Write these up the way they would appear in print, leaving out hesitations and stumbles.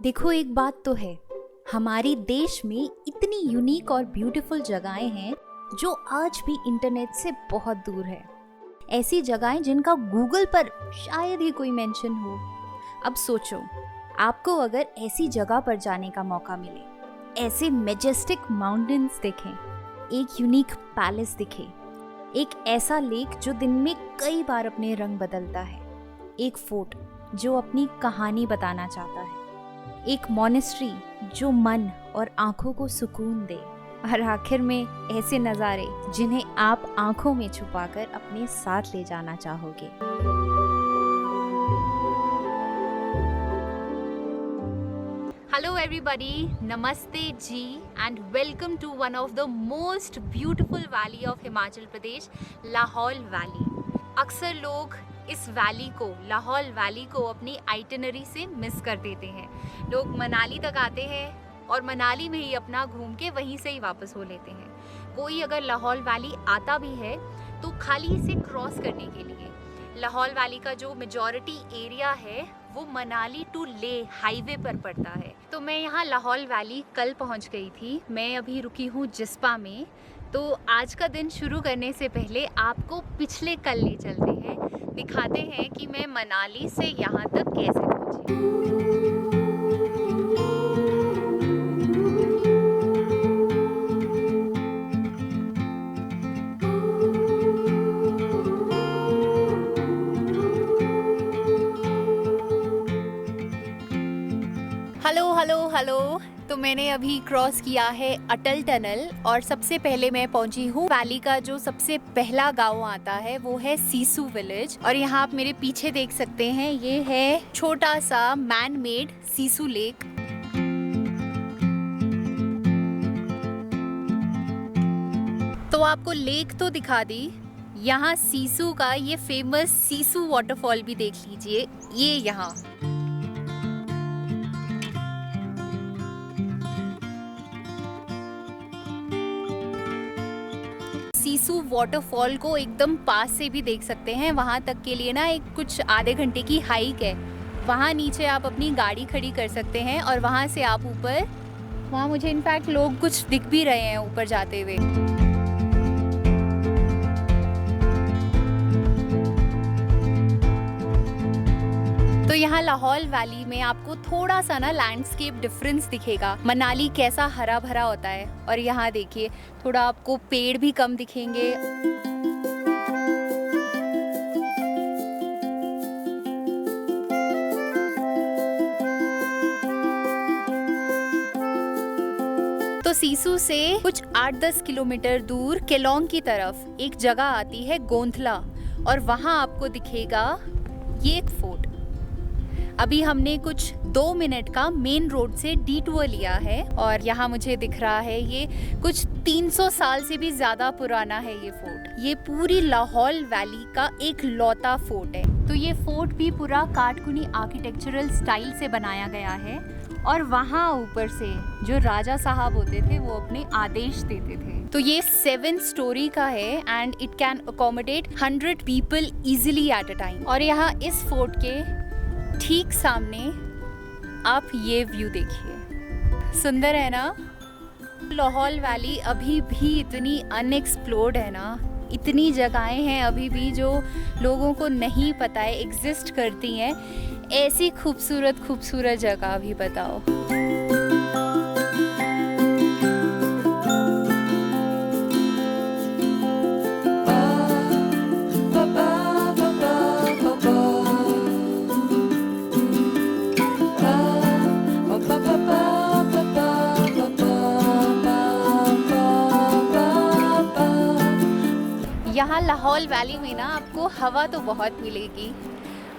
देखो, एक बात तो है, हमारे देश में इतनी यूनिक और ब्यूटीफुल जगहें हैं जो आज भी इंटरनेट से बहुत दूर है। ऐसी जगहें जिनका गूगल पर शायद ही कोई मेंशन हो। अब सोचो, आपको अगर ऐसी जगह पर जाने का मौका मिले, ऐसे मेजेस्टिक माउंटेन्स दिखें, एक यूनिक पैलेस दिखे, एक ऐसा लेक जो दिन में कई बार अपने रंग बदलता है, एक फोर्ट जो अपनी कहानी बताना चाहता है, एक मॉनेस्ट्री जो मन और आंखों को सुकून दे, और आखिर में ऐसे नज़ारे जिन्हें आप आंखों में छुपाकर अपने साथ ले जाना चाहोगे। Hello everybody, Namaste ji and welcome to one of the most beautiful valley of Himachal Pradesh, Lahaul valley. अक्सर लोग इस वैली को, लाहौल वैली को अपनी आइटिनरी से मिस कर देते हैं। लोग मनाली तक आते हैं और मनाली में ही अपना घूम के वहीं से ही वापस हो लेते हैं। कोई अगर लाहौल वैली आता भी है तो खाली इसे क्रॉस करने के लिए। लाहौल वैली का जो मेजॉरिटी एरिया है वो मनाली टू ले हाईवे पर पड़ता है। तो मैं यहाँ लाहौल वैली कल पहुँच गई थी। मैं अभी रुकी हूँ जिस्पा में। तो आज का दिन शुरू करने से पहले आपको पिछले कल ले चलते हैं, दिखाते हैं कि मैं मनाली से यहाँ तक कैसे पहुँची। हेलो। तो मैंने अभी क्रॉस किया है अटल टनल और सबसे पहले मैं पहुंची हूँ वैली का जो सबसे पहला गांव आता है वो है सीसू विलेज। और यहाँ आप मेरे पीछे देख सकते हैं, ये है छोटा सा मैन मेड सीसू लेक। तो आपको लेक तो दिखा दी, यहाँ सीसू का ये फेमस सीसू वाटरफॉल भी देख लीजिए। ये यहाँ सीसू वाटरफॉल को एकदम पास से भी देख सकते हैं। वहाँ तक के लिए ना एक कुछ आधे घंटे की हाइक है। वहाँ नीचे आप अपनी गाड़ी खड़ी कर सकते हैं और वहाँ से आप ऊपर, वहाँ मुझे इनफैक्ट लोग कुछ दिख भी रहे हैं ऊपर जाते हुए। तो यहाँ लाहौल वैली में आपको थोड़ा सा ना लैंडस्केप डिफरेंस दिखेगा। मनाली कैसा हरा भरा होता है और यहाँ देखिए थोड़ा आपको पेड़ भी कम दिखेंगे। तो सीसू से कुछ 8-10 किलोमीटर दूर केलोंग की तरफ एक जगह आती है गोंधला, और वहाँ आपको दिखेगा ये एक फोर्ट। अभी हमने कुछ 2 मिनट का मेन रोड से डिटूर लिया है और यहाँ मुझे दिख रहा है ये कुछ 300 साल से भी ज्यादा पुराना है ये फोर्ट। ये पूरी लाहौल वैली का एक लौता फोर्ट है। तो ये फोर्ट भी पूरा काटकुनी आर्किटेक्चरल स्टाइल से बनाया गया है और वहाँ ऊपर से जो राजा साहब होते थे वो अपने आदेश देते थे। तो ये 7 स्टोरी का है and it can accommodate 100 people easily at a time. और यहाँ इस फोर्ट के ठीक सामने आप ये व्यू देखिए, सुंदर है ना। लाहौल वैली अभी भी इतनी अनएक्सप्लोर्ड है ना, इतनी जगहें हैं अभी भी जो लोगों को नहीं पता है एग्जिस्ट करती हैं। ऐसी खूबसूरत खूबसूरत जगह भी बताओ। यहाँ लाहौल वैली में ना आपको हवा तो बहुत मिलेगी।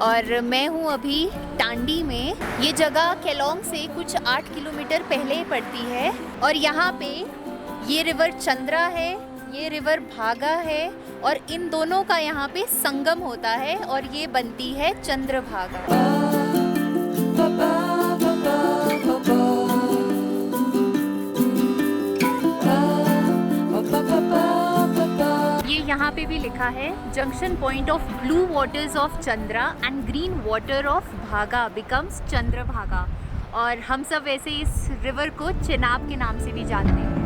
और मैं हूँ अभी टांडी में। ये जगह केलोंग से कुछ 8 किलोमीटर पहले पड़ती है और यहाँ पे ये रिवर चंद्रा है, ये रिवर भागा है और इन दोनों का यहाँ पे संगम होता है और ये बनती है चंद्रभागा। यहाँ पे भी लिखा है junction point of blue waters of Chandra and green water of भागा बिकम्स चंद्रभागा। और हम सब वैसे इस रिवर को चेनाब के नाम से भी जानते हैं।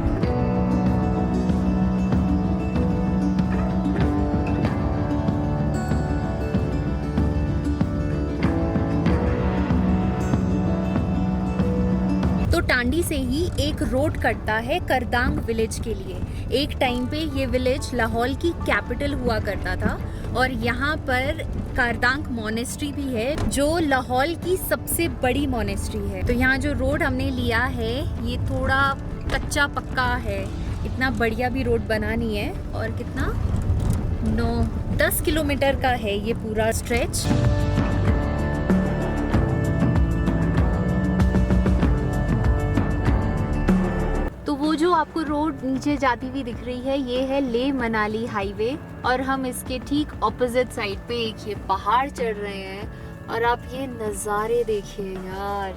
तो टांडी से ही एक रोड कटता है करदांग विलेज के लिए। एक टाइम पे ये विलेज लाहौल की कैपिटल हुआ करता था और यहाँ पर करदांग मोनेस्ट्री भी है जो लाहौल की सबसे बड़ी मोनेस्ट्री है। तो यहाँ जो रोड हमने लिया है ये थोड़ा कच्चा पक्का है, इतना बढ़िया भी रोड बना नहीं है। और कितना 10 किलोमीटर का है ये पूरा स्ट्रेच। वो जो आपको रोड नीचे जाती हुई दिख रही है ये है लेह मनाली हाईवे और हम इसके ठीक ऑपोजिट साइड पे एक ये पहाड़ चढ़ रहे हैं। और आप ये नज़ारे देखिए यार,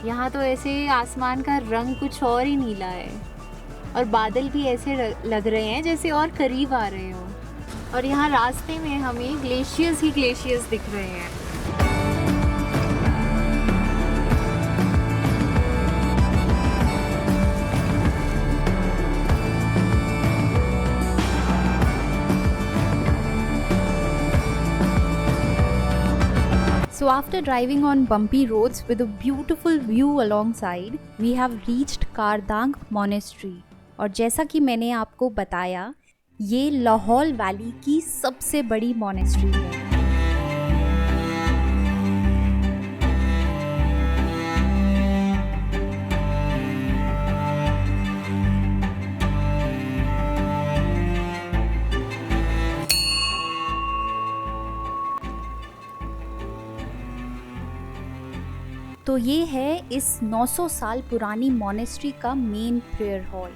यहाँ तो ऐसे आसमान का रंग कुछ और ही नीला है और बादल भी ऐसे लग रहे हैं जैसे और करीब आ रहे हो। और यहाँ रास्ते में हमें ग्लेशियर्स ही ग्लेशियर्स दिख रहे हैं। So after driving on bumpy roads with a beautiful view alongside, we have reached Kardang Monastery. और जैसा कि मैंने आपको बताया, ये लाहौल वैली की सबसे बड़ी मोनेस्ट्री है। तो ये है इस 900 साल पुरानी मोनेस्ट्री का मेन प्रेयर हॉल।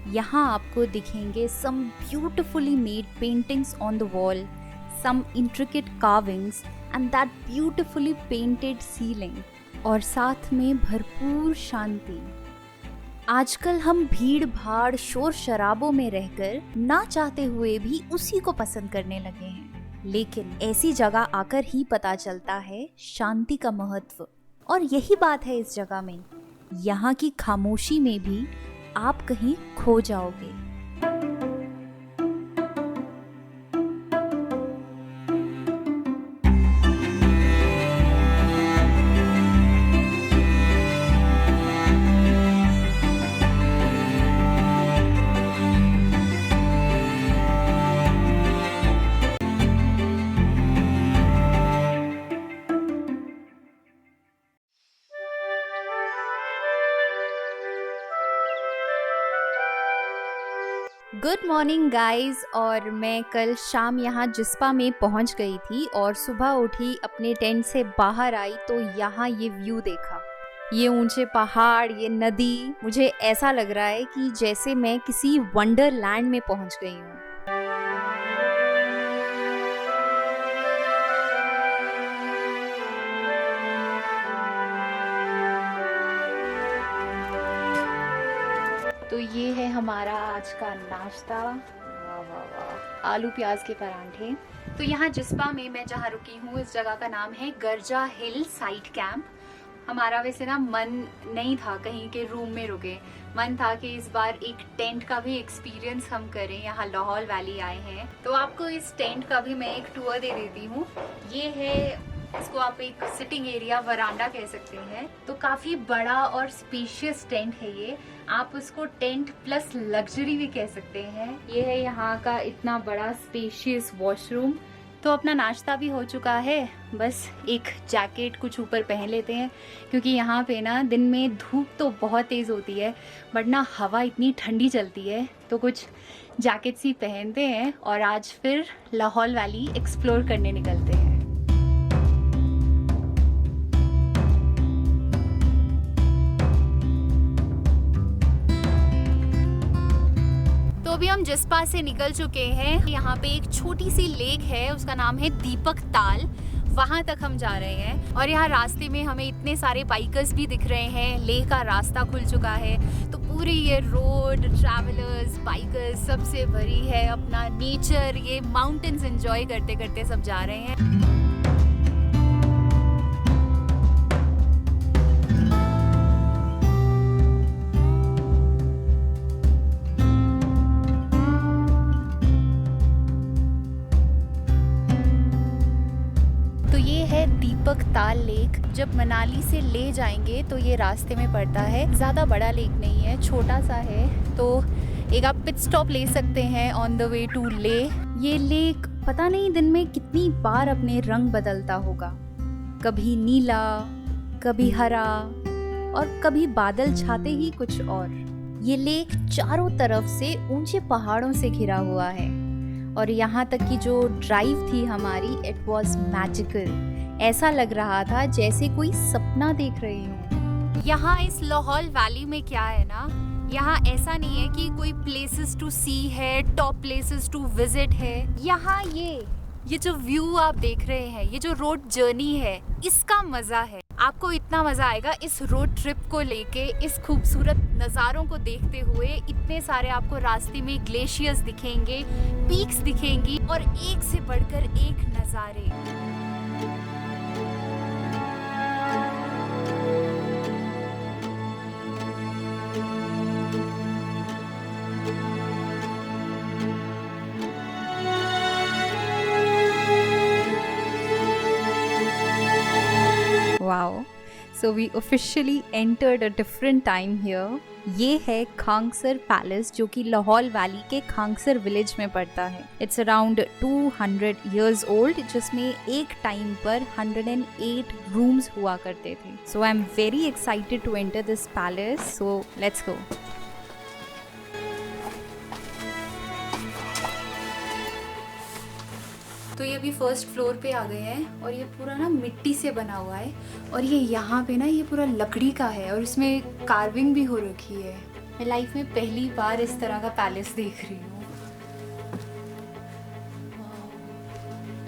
यहाँ आपको दिखेंगे some beautifully made paintings on the wall, some intricate carvings and that beautifully painted ceiling, और साथ में भरपूर शांति। आजकल हम भीड़ भाड़ शोर शराबों में रहकर ना चाहते हुए भी उसी को पसंद करने लगे हैं, लेकिन ऐसी जगह आकर ही पता चलता है शांति का महत्व। और यही बात है इस जगह में, यहाँ की खामोशी में भी आप कहीं खो जाओगे। Good morning guys. और मैं कल शाम यहाँ जिस्पा में पहुँच गई थी और सुबह उठी, अपने टेंट से बाहर आई तो यहाँ ये व्यू देखा, ये ऊंचे पहाड़, ये नदी। मुझे ऐसा लग रहा है कि जैसे मैं किसी वंडरलैंड में पहुँच गई हूँ। तो ये है हमारा आज का नाश्ता। वाह वाह वाह, आलू प्याज के परांठे। तो यहाँ जिस्पा में मैं जहाँ रुकी हूँ इस जगह का नाम है गर्जा हिल साइट कैंप। हमारा वैसे ना मन नहीं था कहीं के रूम में रुके, मन था कि इस बार एक टेंट का भी एक्सपीरियंस हम करें। यहाँ लाहौल वैली आए हैं तो आपको इस टेंट का भी मैं एक टूर दे देती हूँ। ये है, इसको आप एक सिटिंग एरिया, वरांडा कह सकते हैं। तो काफी बड़ा और स्पेशियस टेंट है ये, आप उसको टेंट प्लस लग्जरी भी कह सकते हैं। ये है यहाँ का इतना बड़ा स्पेशियस वॉशरूम। तो अपना नाश्ता भी हो चुका है, बस एक जैकेट कुछ ऊपर पहन लेते हैं क्योंकि यहाँ पे ना दिन में धूप तो बहुत तेज़ होती है बट ना हवा इतनी ठंडी चलती है, तो कुछ जैकेट्स ही पहनते हैं और आज फिर लाहौल वैली एक्सप्लोर करने निकलते हैं। अभी हम जिस्पा से निकल चुके हैं। यहाँ पे एक छोटी सी लेक है, उसका नाम है दीपक ताल, वहाँ तक हम जा रहे हैं। और यहाँ रास्ते में हमें इतने सारे बाइकर्स भी दिख रहे हैं, लेह का रास्ता खुल चुका है तो पूरी ये रोड ट्रैवलर्स बाइकर्स सबसे भरी है। अपना नेचर, ये माउंटेन्स एंजॉय करते करते सब जा रहे हैं। ताल लेक। जब मनाली से ले जाएंगे तो ये रास्ते में पड़ता है, ज़्यादा बड़ा लेक नहीं है, छोटा सा है, तो एक आप पिट स्टॉप ले सकते हैं ऑन द वे टू ले। ये लेक पता नहीं दिन में कितनी बार अपने रंग बदलता होगा, कभी नीला, कभी हरा और कभी बादल छाते ही कुछ और। ये लेक चारों तरफ से ऊंचे पहाड़ों से घिरा हुआ है और यहाँ तक कि जो ड्राइव थी हमारी, इट वाज मैजिकल। ऐसा लग रहा था जैसे कोई सपना देख रही हूँ। यहाँ इस लाहौल वैली में क्या है ना, यहाँ ऐसा नहीं है कि कोई प्लेसेस टू सी है, टॉप प्लेसेस टू विजिट है। यहाँ ये जो व्यू आप देख रहे हैं, ये जो रोड जर्नी है, इसका मजा है। आपको इतना मजा आएगा इस रोड ट्रिप को लेके, इस खूबसूरत नज़ारों को देखते हुए। इतने सारे आपको रास्ते में ग्लेशियर्स दिखेंगे, पीक्स दिखेंगी और एक से बढ़कर एक नज़ारे। Wow. So we officially entered a different time here. ये है खांगसर पैलेस जो कि लाहौल वैली के खांगसर विलेज में पड़ता है। इट्स अराउंड 200 years old, जिसमें एक टाइम पर 108 रूम्स हुआ करते थे। So I'm very excited to enter this palace. So let's go. तो ये अभी फर्स्ट फ्लोर पे आ गए हैं और ये पूरा ना मिट्टी से बना हुआ है और ये यहाँ पे ना ये पूरा लकड़ी का है और इसमें कार्विंग भी हो रखी है। मैं लाइफ में पहली बार इस तरह का पैलेस देख रही हूँ।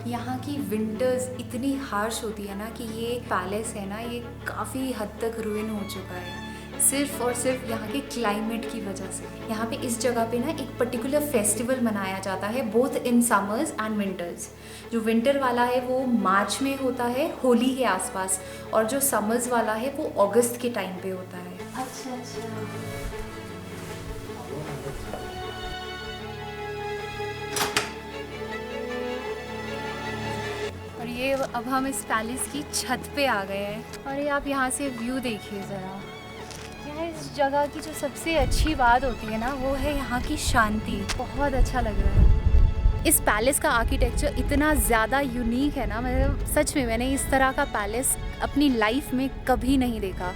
यहाँ की विंटर्स इतनी हार्श होती है ना कि ये पैलेस है ना, ये काफ़ी हद तक रुइन हो चुका है, सिर्फ और सिर्फ यहाँ के क्लाइमेट की वजह से। यहाँ पे इस जगह पे ना एक पर्टिकुलर फेस्टिवल मनाया जाता है, both in summers and winters. जो विंटर वाला है वो मार्च में होता है, होली के आसपास, और जो समर्स वाला है वो अगस्त के टाइम पे होता है। अच्छा अच्छा। और ये अब हम इस पैलेस की छत पे आ गए हैं और ये आप यहाँ से व्यू देखिए ज़रा। इस जगह की जो सबसे अच्छी बात होती है ना, वो है यहाँ की शांति। बहुत अच्छा लग रहा है। इस पैलेस का आर्किटेक्चर इतना ज़्यादा यूनिक है ना, मतलब सच में मैंने इस तरह का पैलेस अपनी लाइफ में कभी नहीं देखा।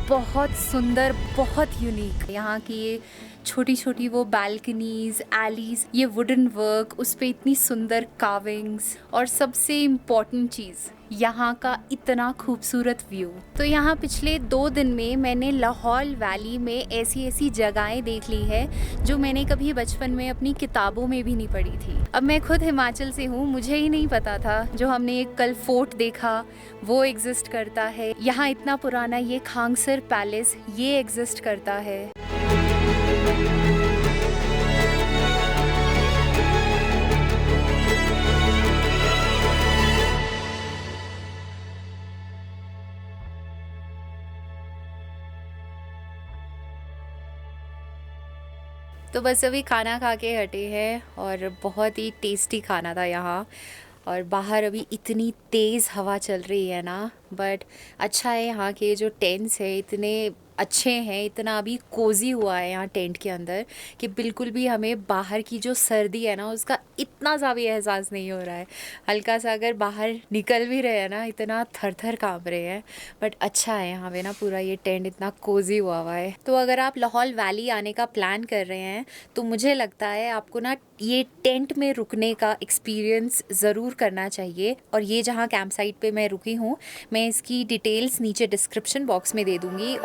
बहुत सुंदर, बहुत यूनिक। यहाँ की ये छोटी छोटी वो बालकनीज, एलीज, ये वुडन वर्क, उस पे इतनी सुंदर कार्विंग्स, और सबसे इम्पॉर्टेंट चीज़ यहाँ का इतना खूबसूरत व्यू। तो यहाँ पिछले 2 दिन में मैंने लाहौल वैली में ऐसी ऐसी जगहें देख ली है जो मैंने कभी बचपन में अपनी किताबों में भी नहीं पढ़ी थी। अब मैं खुद हिमाचल से हूँ, मुझे ही नहीं पता था जो हमने एक कल फोर्ट देखा वो एग्जिस्ट करता है। यहाँ इतना पुराना ये खांगसर पैलेस ये एग्जिस्ट करता है। तो बस अभी खाना खा के हटे हैं और बहुत ही टेस्टी खाना था यहाँ। और बाहर अभी इतनी तेज़ हवा चल रही है ना, बट अच्छा है यहाँ के जो टेंट्स है इतने अच्छे हैं, इतना अभी कोजी हुआ है यहाँ टेंट के अंदर कि बिल्कुल भी हमें बाहर की जो सर्दी है ना उसका इतना सा भी एहसास नहीं हो रहा है। हल्का सा अगर बाहर निकल भी रहे हैं ना, इतना थर थर काँप रहे हैं, बट अच्छा है यहाँ पे ना पूरा ये टेंट इतना कोजी हुआ है। तो अगर आप लाहौल वैली आने का प्लान कर रहे हैं तो मुझे लगता है आपको ना ये टेंट में रुकने का एक्सपीरियंस ज़रूर करना चाहिए। और ये जहाँ कैंप साइट पे मैं रुकी हूँ, मैं इसकी डिटेल्स नीचे डिस्क्रिप्शन बॉक्स में दे दूँगी।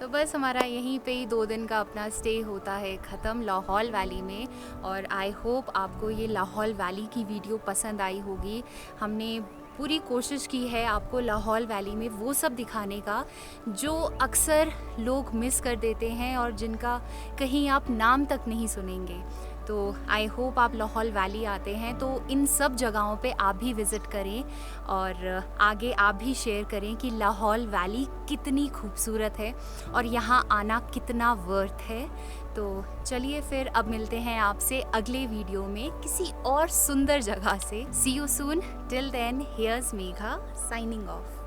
तो बस हमारा यहीं पे ही 2 दिन का अपना स्टे होता है ख़त्म लाहौल वैली में। और आई होप आपको ये लाहौल वैली की वीडियो पसंद आई होगी। हमने पूरी कोशिश की है आपको लाहौल वैली में वो सब दिखाने का जो अक्सर लोग मिस कर देते हैं और जिनका कहीं आप नाम तक नहीं सुनेंगे। तो आई होप आप लाहौल वैली आते हैं तो इन सब जगहों पे आप भी विज़िट करें और आगे आप भी शेयर करें कि लाहौल वैली कितनी खूबसूरत है और यहाँ आना कितना वर्थ है। तो चलिए फिर अब मिलते हैं आपसे अगले वीडियो में किसी और सुंदर जगह से। See you soon, till then here's Megha signing of.